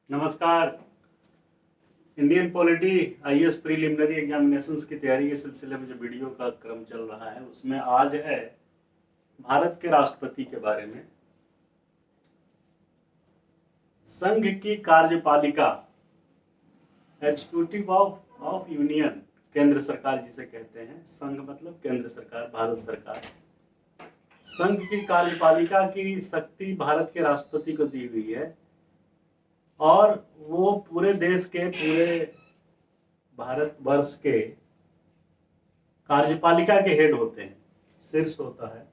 नमस्कार। Indian polity IAS preliminary examinations की तैयारी के सिलसिले में जो वीडियो का क्रम चल रहा है उसमें आज है भारत के राष्ट्रपति के बारे में। संघ की कार्यपालिका एग्जीक्यूटिव ऑफ यूनियन, केंद्र सरकार जिसे कहते हैं। संघ मतलब केंद्र सरकार, भारत सरकार। संघ की कार्यपालिका की शक्ति भारत के राष्ट्रपति को दी हुई है और वो पूरे देश के, पूरे भारतवर्ष के कार्यपालिका के हेड होते हैं, शीर्ष होता है।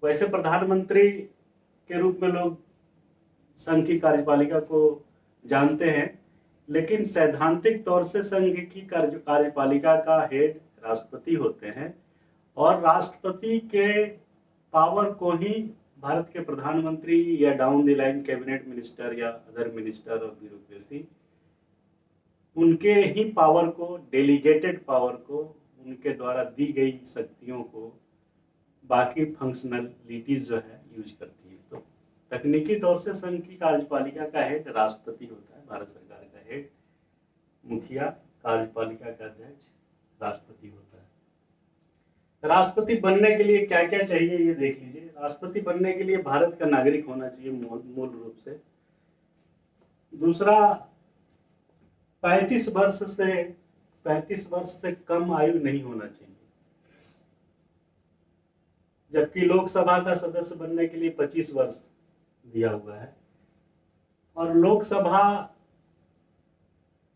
वैसे प्रधानमंत्री के रूप में लोग संघ की कार्यपालिका को जानते हैं, लेकिन सैद्धांतिक तौर से संघ की कार्यपालिका का हेड राष्ट्रपति होते हैं और राष्ट्रपति के पावर को ही भारत के प्रधानमंत्री या down the line cabinet minister या अदर मिनिस्टर ऑफ ब्यूरोक्रेसी, उनके ही पावर को, डेलीगेटेड पावर को, उनके द्वारा दी गई शक्तियों को बाकी फंक्शनलिटीज जो है यूज करती है। तो तकनीकी तौर से संघ की कार्यपालिका का हेड राष्ट्रपति होता है, भारत सरकार का हेड, मुखिया, कार्यपालिका का अध्यक्ष राष्ट्रपति होता है। राष्ट्रपति बनने के लिए क्या क्या चाहिए ये देख लीजिए। राष्ट्रपति बनने के लिए भारत का नागरिक होना चाहिए मूल रूप से। दूसरा, 35 वर्ष से कम आयु नहीं होना चाहिए, जबकि लोकसभा का सदस्य बनने के लिए 25 वर्ष दिया हुआ है। और लोकसभा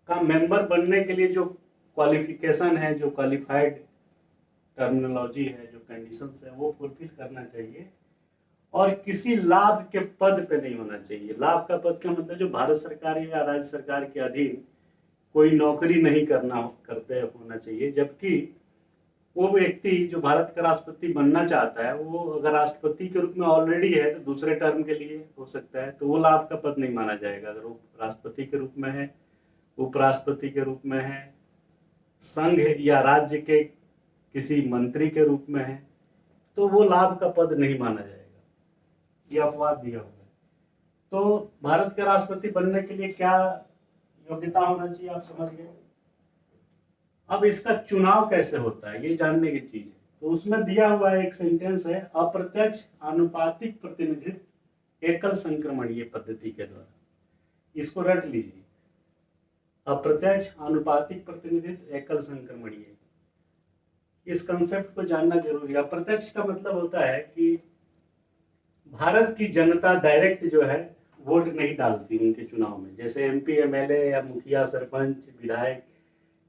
का मेंबर बनने के लिए जो क्वालिफिकेशन है, जो क्वालिफाइड टर्मिनोलॉजी है, जो कंडीशंस है, वो फुलफिल करना चाहिए। और किसी लाभ के पद पे नहीं होना चाहिए। लाभ का पद का मतलब जो भारत सरकार या राज्य सरकार के अधीन कोई नौकरी नहीं करते होना चाहिए। जबकि वो व्यक्ति जो भारत का राष्ट्रपति बनना चाहता है, वो अगर राष्ट्रपति के रूप में ऑलरेडी है तो दूसरे टर्म के लिए हो सकता है, तो वो लाभ का पद नहीं माना जाएगा। अगर वो राष्ट्रपति के रूप में है, उपराष्ट्रपति के रूप में है, संघ या राज्य के किसी मंत्री के रूप में है, तो वो लाभ का पद नहीं माना जाएगा। ये अपवाद दिया हुआ है। तो भारत के राष्ट्रपति बनने के लिए क्या योग्यता होना चाहिए, आप समझ गए। अब इसका चुनाव कैसे होता है ये जानने की चीज है। तो उसमें दिया हुआ एक सेंटेंस है, अप्रत्यक्ष आनुपातिक प्रतिनिधित्व एकल संक्रमणीय पद्धति के द्वारा। इसको रट लीजिए, अप्रत्यक्ष आनुपातिक प्रतिनिधित्व एकल संक्रमणीय। इस कंसेप्ट को जानना जरूरी है। अप्रत्यक्ष का मतलब होता है कि भारत की जनता डायरेक्ट जो है वोट नहीं डालती उनके चुनाव में। जैसे एमपी, एमएलए या मुखिया, सरपंच, विधायक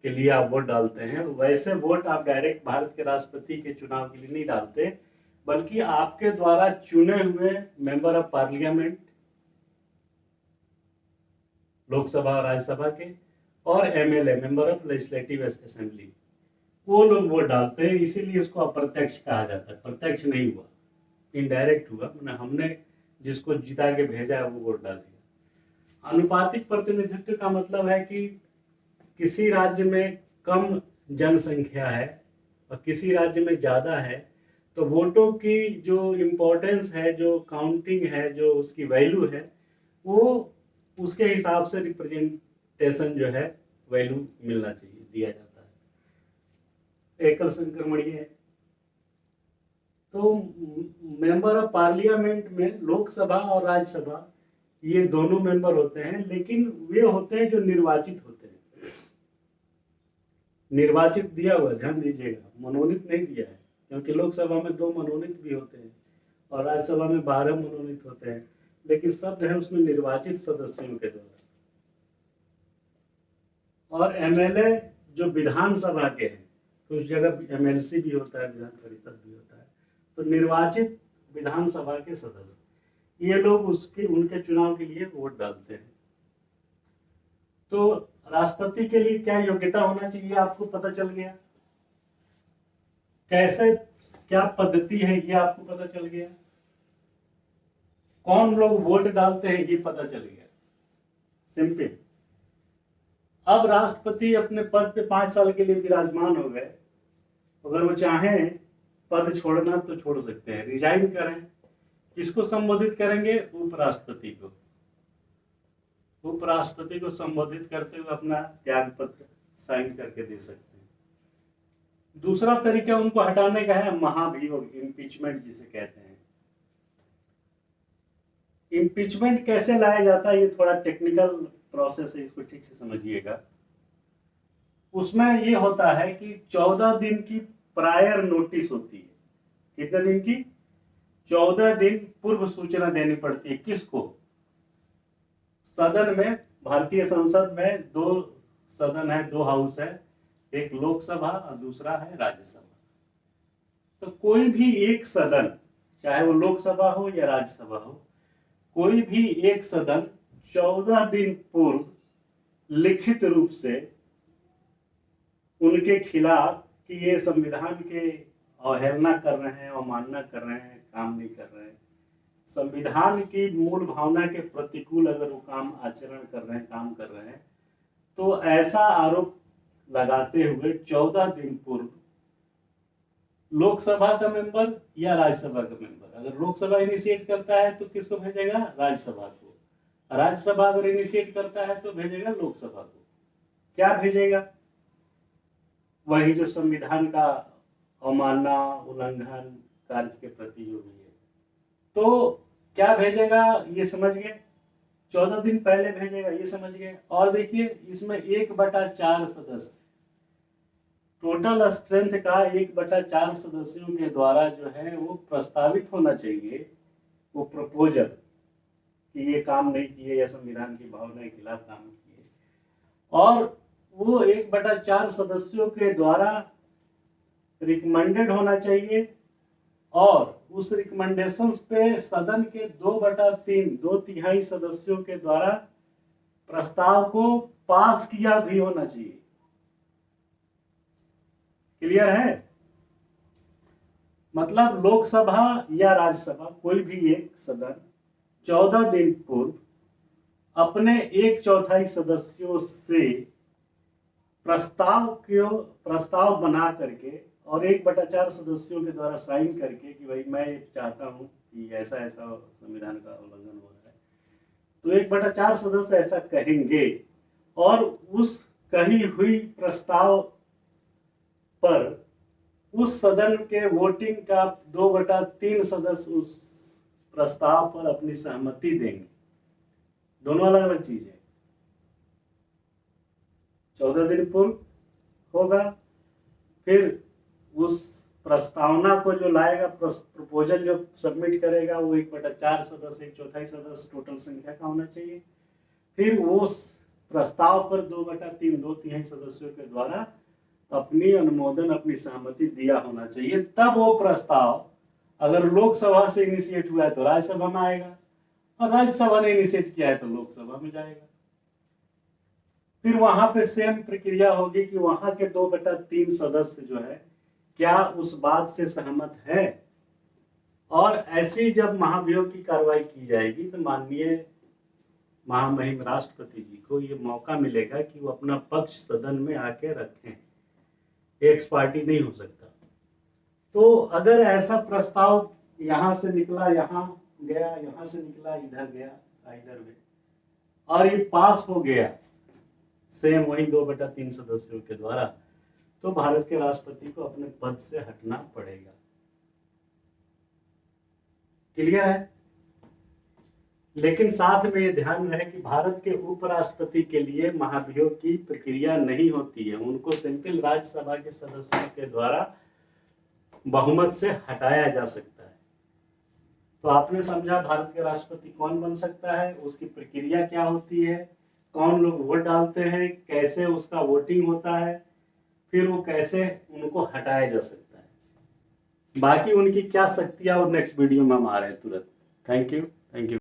के लिए आप वोट डालते हैं, वैसे वोट आप डायरेक्ट भारत के राष्ट्रपति के चुनाव के लिए नहीं डालते, बल्कि आपके द्वारा चुने हुए मेंबर ऑफ पार्लियामेंट, लोकसभा और राज्यसभा के, और MLA, member of legislative assembly, वो लोग वोट डालते हैं। इसीलिए इसको अप्रत्यक्ष कहा जाता है। प्रत्यक्ष नहीं हुआ, इनडायरेक्ट हुआ, मतलब हमने जिसको जिता के भेजा है वो वोट डालेगा। अनुपातिक प्रतिनिधित्व का मतलब है कि किसी राज्य में कम जनसंख्या है और किसी राज्य में ज्यादा है, तो वोटों की जो इम्पोर्टेंस है, जो काउंटिंग है, जो उसकी वैल्यू है, वो उसके हिसाब से रिप्रेजेंटेशन जो है वैल्यू मिलना चाहिए, दिया जाता है। एकल संक्रमणीय है। तो मेंबर ऑफ पार्लियामेंट में लोकसभा और राज्यसभा ये दोनों मेंबर होते हैं, लेकिन वे होते हैं जो निर्वाचित होते हैं। निर्वाचित दिया हुआ, ध्यान दीजिएगा, मनोनीत नहीं दिया है, क्योंकि लोकसभा में 2 मनोनीत भी होते हैं और राज्यसभा में 12 मनोनीत होते हैं, लेकिन शब्द है उसमें निर्वाचित सदस्यों के द्वारा। और एमएलए जो विधानसभा के हैं, कुछ जगह एमएलसी भी होता है, विधान परिषद भी होता है, तो निर्वाचित विधानसभा के सदस्य, ये लोग उनके चुनाव के लिए वोट डालते हैं। तो राष्ट्रपति के लिए क्या योग्यता होना चाहिए आपको पता चल गया। कैसे, क्या पद्धति है ये आपको पता चल गया। कौन लोग वोट डालते हैं ये पता चल गया, सिंपल। अब राष्ट्रपति अपने पद पे 5 साल के लिए विराजमान हो गए। अगर वो चाहें पद छोड़ना तो छोड़ सकते हैं, रिजाइन करें। किसको संबोधित करेंगे? उपराष्ट्रपति को। उपराष्ट्रपति को संबोधित करते हुए अपना त्याग पत्र साइन करके दे सकते हैं। दूसरा तरीका उनको हटाने का है महाभियोग, इम्पीचमेंट जिसे कहते हैं। इम्पीचमेंट कैसे लाया जाता है, ये थोड़ा टेक्निकल प्रोसेस है, इसको ठीक से समझिएगा। उसमें ये होता है कि 14 दिन की प्रायर नोटिस होती है। कितने दिन की? 14 दिन पूर्व सूचना देनी पड़ती है। किसको? सदन में, भारतीय संसद में 2 सदन है, 2 हाउस है, एक लोकसभा और दूसरा है राज्यसभा। तो कोई भी एक सदन, चाहे वो लोकसभा हो या राज्यसभा हो, कोई भी एक सदन 14 दिन पूर्व लिखित रूप से उनके खिलाफ कि ये संविधान के अवहेलना कर रहे हैं, अवमानना कर रहे हैं, काम नहीं कर रहे हैं, संविधान की मूल भावना के प्रतिकूल अगर वो काम आचरण कर रहे हैं, काम कर रहे हैं, तो ऐसा आरोप लगाते हुए 14 दिन पूर्व लोकसभा का मेंबर या राज्यसभा का मेंबर, अगर लोकसभा इनिशिएट करता है तो किसको भेजेगा? राज्यसभा को। राज्यसभा अगर इनिशिएट करता है तो भेजेगा लोकसभा को। क्या भेजेगा? वही जो संविधान का अवमानना, उल्लंघन कार्य के प्रति जो भी है, तो क्या भेजेगा ये समझ गए? 14 दिन पहले भेजेगा, ये समझ गए। और देखिए इसमें 1/4 सदस्य, टोटल स्ट्रेंथ का 1/4 सदस्यों के द्वारा जो है वो प्रस्तावित होना चाहिए, वो प्रपोजल कि ये काम नहीं किए या संविधान की भावना के खिलाफ काम किए, और वो 1/4 सदस्यों के द्वारा रिकमेंडेड होना चाहिए, और उस रिकमेंडेशंस पे सदन के 2/3, 2/3 सदस्यों के द्वारा प्रस्ताव को पास किया भी होना चाहिए। क्लियर है? मतलब लोकसभा या राज्यसभा कोई भी एक सदन 14 दिन पूर्व अपने 1/4 सदस्यों से प्रस्ताव बना करके और 1/4 सदस्यों के द्वारा साइन करके कि भाई मैं चाहता हूं कि ऐसा ऐसा संविधान का उल्लंघन हो रहा है, तो 1/4 सदस्य ऐसा कहेंगे, और उस कही हुई प्रस्ताव पर उस सदन के वोटिंग का 2/3 सदस्य उस प्रस्ताव पर अपनी सहमति देंगे। दोनों अलग अलग चीज है। 14 दिन पूर्व होगा, फिर उस प्रस्तावना को जो लाएगा, प्रपोजल जो सबमिट करेगा, वो 1/4 सदस्य, 1/4 सदस्य टोटल संख्या का होना चाहिए। फिर उस प्रस्ताव पर 2/3, 2/3 सदस्यों के द्वारा अपनी अनुमोदन, अपनी सहमति दिया होना चाहिए। तब वो प्रस्ताव अगर लोकसभा से इनिशिएट हुआ है तो राज्यसभा में आएगा, और राज्यसभा ने इनिशिएट किया है तो लोकसभा में जाएगा। फिर वहां पे सेम प्रक्रिया होगी कि वहां के 2/3 सदस्य जो है क्या उस बात से सहमत है, और ऐसी जब महाभियोग की कार्रवाई की जाएगी तो माननीय महामहिम राष्ट्रपति जी को ये मौका मिलेगा कि वो अपना पक्ष सदन में आके रखें। एक्स पार्टी नहीं हो सकता। तो अगर ऐसा प्रस्ताव यहां से निकला, यहां गया, यहां से निकला, इधर गया, इधर में, और ये पास हो गया सेम वही 2/3 सदस्यों के द्वारा, तो भारत के राष्ट्रपति को अपने पद से हटना पड़ेगा। क्लियर है? लेकिन साथ में ये ध्यान रहे कि भारत के उपराष्ट्रपति के लिए महाभियोग की प्रक्रिया नहीं होती है, उनको सिंपल राज्यसभा के सदस्यों के द्वारा बहुमत से हटाया जा सकता है। तो आपने समझा भारत के राष्ट्रपति कौन बन सकता है, उसकी प्रक्रिया क्या होती है, कौन लोग वोट डालते हैं, कैसे उसका वोटिंग होता है, फिर वो कैसे उनको हटाया जा सकता है, बाकी उनकी क्या शक्तियां, और नेक्स्ट वीडियो में हम आ रहे हैं तुरंत। Thank you.